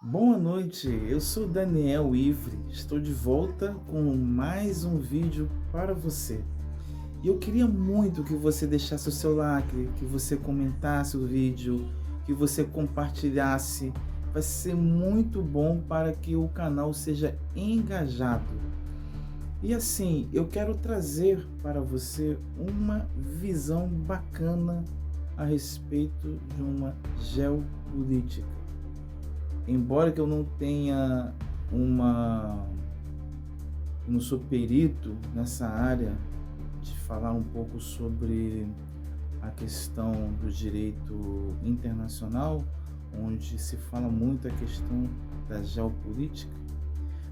Boa noite, eu sou Daniel Ivre, estou de volta com mais um vídeo para você. E eu queria muito que você deixasse o seu like, que você comentasse o vídeo, que você compartilhasse. Vai ser muito bom para que o canal seja engajado. E assim, eu quero trazer para você uma visão bacana a respeito de uma geopolítica. Embora que eu não tenha não sou perito nessa área de falar um pouco sobre a questão do direito internacional, onde se fala muito a questão da geopolítica,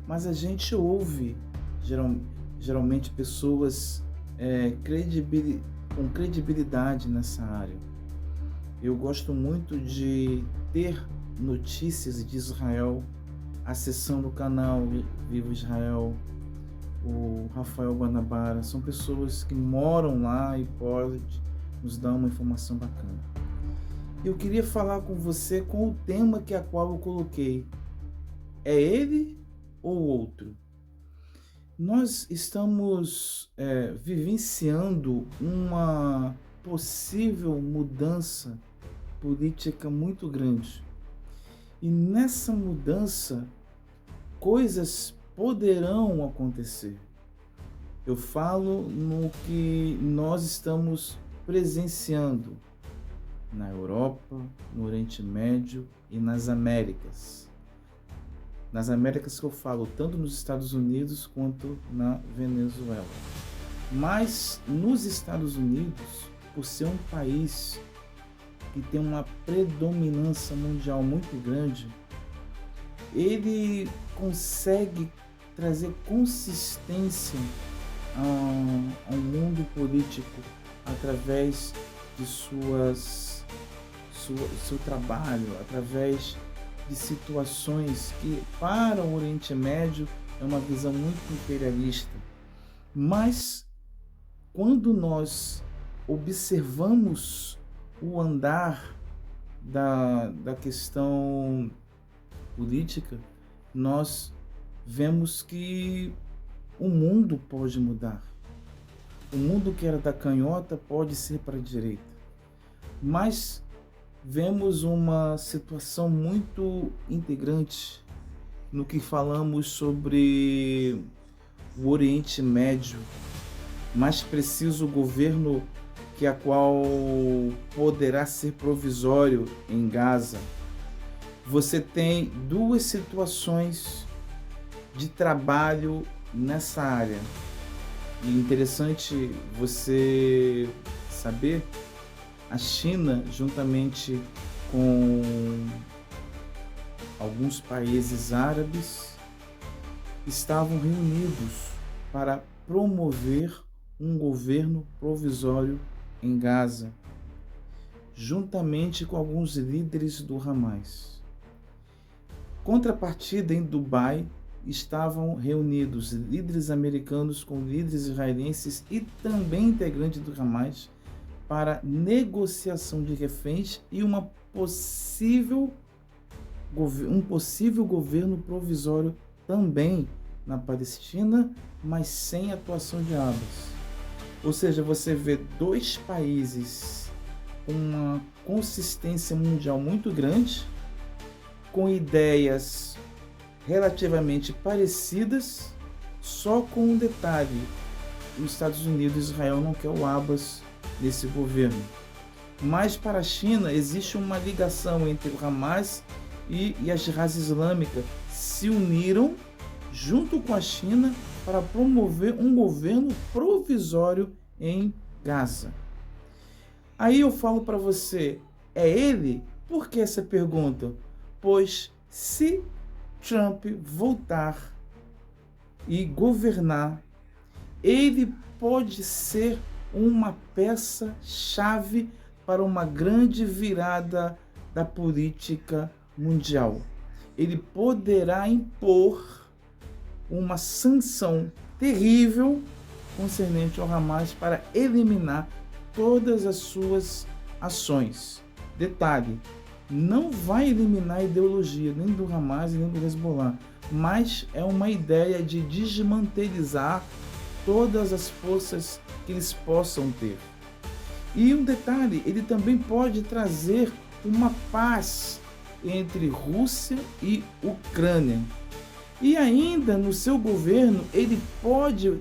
mas a gente ouve geralmente pessoas com credibilidade nessa área. Eu gosto muito de ter notícias de Israel, acessando o canal Vivo Israel, o Rafael Guanabara, são pessoas que moram lá e podem nos dar uma informação bacana. Eu queria falar com você com o tema a qual eu coloquei. É ele ou outro? Nós estamos vivenciando uma possível mudança política muito grande. E nessa mudança, coisas poderão acontecer. Eu falo no que nós estamos presenciando na Europa, no Oriente Médio e nas Américas. Nas Américas que eu falo, tanto nos Estados Unidos quanto na Venezuela. Mas nos Estados Unidos, por ser um país que tem uma predominância mundial muito grande, ele consegue trazer consistência ao mundo político através de seu trabalho, através de situações que para o Oriente Médio é uma visão muito imperialista. Mas quando nós observamos o andar da questão política, nós vemos que o mundo pode mudar. O mundo que era da canhota pode ser para a direita. Mas vemos uma situação muito integrante no que falamos sobre o Oriente Médio, mais preciso o governo a qual poderá ser provisório em Gaza. Você tem duas situações de trabalho nessa área. E interessante você saber, a China, juntamente com alguns países árabes, estavam reunidos para promover um governo provisório em Gaza, juntamente com alguns líderes do Hamas. Contrapartida, em Dubai, estavam reunidos líderes americanos com líderes israelenses e também integrantes do Hamas para negociação de reféns e um possível governo provisório também na Palestina, mas sem atuação de Abbas. Ou seja, você vê dois países com uma consistência mundial muito grande, com ideias relativamente parecidas, só com um detalhe: os Estados Unidos e Israel não quer o Abbas nesse governo. Mas para a China existe uma ligação entre o Hamas e a Jihad Islâmica, se uniram junto com a China para promover um governo provisório em Gaza. Aí eu falo para você, é ele? Por que essa pergunta? Pois se Trump voltar e governar, ele pode ser uma peça-chave para uma grande virada da política mundial. Ele poderá impor uma sanção terrível concernente ao Hamas para eliminar todas as suas ações. Detalhe, não vai eliminar a ideologia nem do Hamas nem do Hezbollah, mas é uma ideia de desmantelizar todas as forças que eles possam ter. E um detalhe, ele também pode trazer uma paz entre Rússia e Ucrânia. E ainda no seu governo, ele pode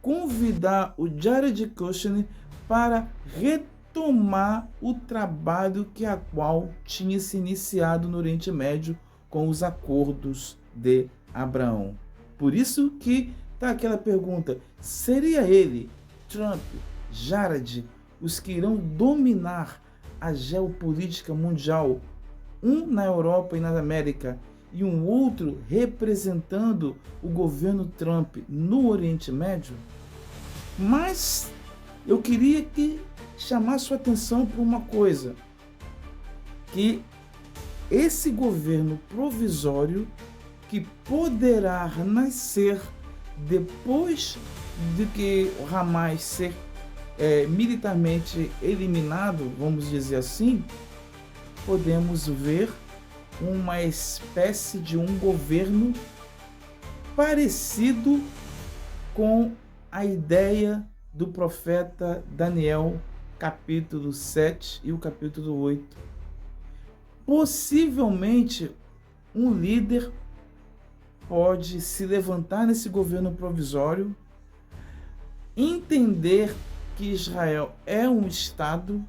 convidar o Jared Kushner para retomar o trabalho que a qual tinha se iniciado no Oriente Médio com os acordos de Abraão. Por isso que está aquela pergunta, seria ele, Trump, Jared, os que irão dominar a geopolítica mundial, um na Europa e na América, e um outro representando o governo Trump no Oriente Médio? Mas eu queria que chamasse sua atenção para uma coisa, que esse governo provisório que poderá nascer depois de que o Hamas ser militarmente eliminado, vamos dizer assim, podemos ver uma espécie de um governo parecido com a ideia do profeta Daniel, capítulo 7 e o capítulo 8. Possivelmente, um líder pode se levantar nesse governo provisório, entender que Israel é um Estado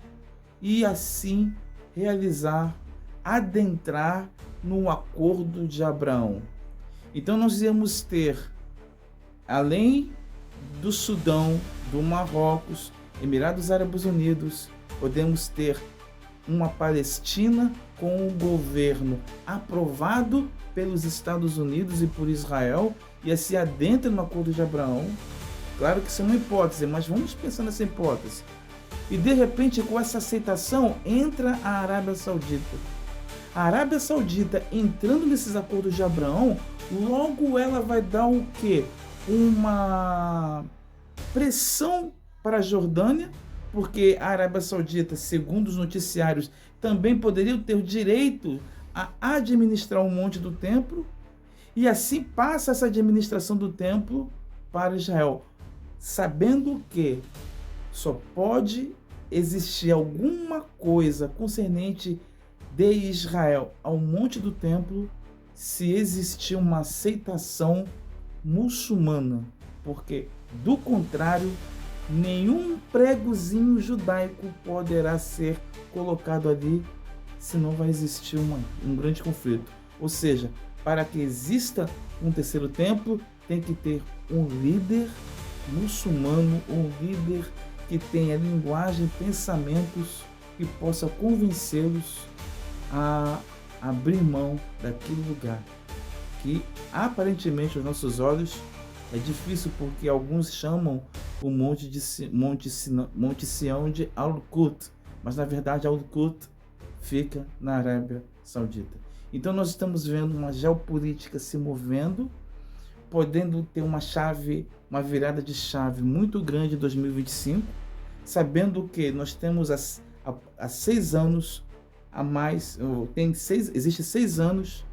e assim realizar, adentrar no acordo de Abraão. Então nós íamos ter, além do Sudão, do Marrocos, Emirados Árabes Unidos, podemos ter uma Palestina com o governo aprovado pelos Estados Unidos e por Israel e assim adentra no acordo de Abraão. Claro que isso é uma hipótese, mas vamos pensar nessa hipótese. E de repente, com essa aceitação, entra a Arábia Saudita. A Arábia Saudita entrando nesses acordos de Abraão, logo ela vai dar o quê? Uma pressão para a Jordânia, porque a Arábia Saudita, segundo os noticiários, também poderia ter o direito a administrar o Monte do Templo, e assim passa essa administração do templo para Israel, sabendo que só pode existir alguma coisa concernente de Israel ao Monte do Templo se existir uma aceitação muçulmana, porque do contrário, nenhum pregozinho judaico poderá ser colocado ali, senão vai existir um grande conflito. Ou seja, para que exista um terceiro templo, tem que ter um líder muçulmano, um líder que tenha linguagem, pensamentos que possa convencê-los a abrir mão daquele lugar que aparentemente aos nossos olhos é difícil, porque alguns chamam o Monte Sião de Al-Quds, mas na verdade Al-Quds fica na Arábia Saudita. Então nós estamos vendo uma geopolítica se movendo, podendo ter uma virada de chave muito grande em 2025, sabendo que nós temos há 6 anos a mais, existe 6 anos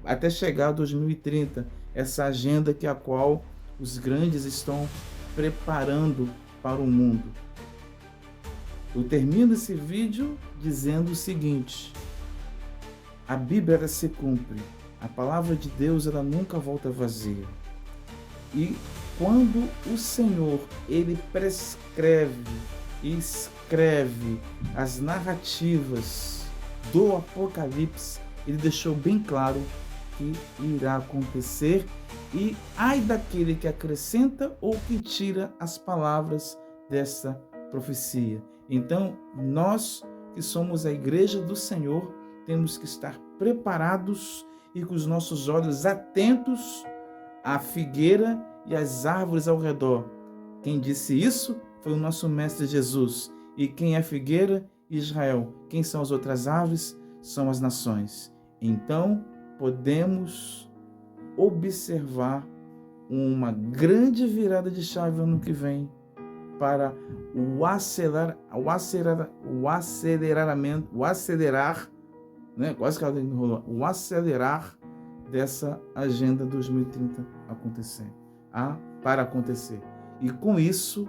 até chegar a 2030, essa agenda que a qual os grandes estão preparando para o mundo. Eu termino esse vídeo dizendo o seguinte: a Bíblia ela se cumpre, a palavra de Deus ela nunca volta vazia. E quando o Senhor ele prescreve e escreve as narrativas do Apocalipse, ele deixou bem claro que irá acontecer, e ai daquele que acrescenta ou que tira as palavras dessa profecia. Então, nós que somos a igreja do Senhor, temos que estar preparados e com os nossos olhos atentos à figueira e às árvores ao redor. Quem disse isso foi o nosso Mestre Jesus. E quem é figueira? Israel. Quem são as outras árvores? São as nações. Então, podemos observar uma grande virada de chave ano que vem para o acelerar dessa agenda 2030 acontecer, para acontecer. E com isso,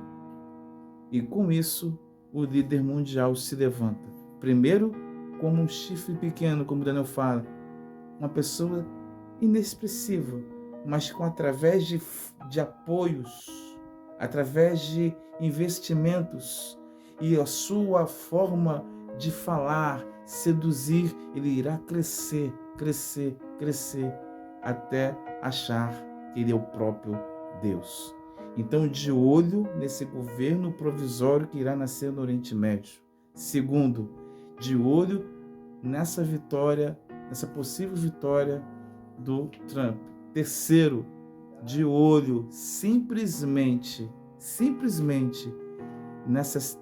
o líder mundial se levanta. Primeiro, como um chifre pequeno, como Daniel fala, uma pessoa inexpressiva, mas através de apoios, através de investimentos e a sua forma de falar, seduzir, ele irá crescer, até achar que ele é o próprio Deus. Então, de olho nesse governo provisório que irá nascer no Oriente Médio. Segundo, de olho nessa vitória, nessa possível vitória do Trump. Terceiro, de olho simplesmente nessas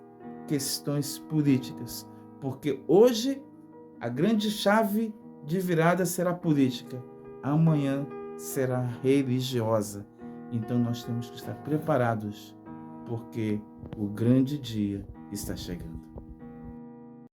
questões políticas, porque hoje a grande chave de virada será política, amanhã será religiosa. Então nós temos que estar preparados, porque o grande dia está chegando.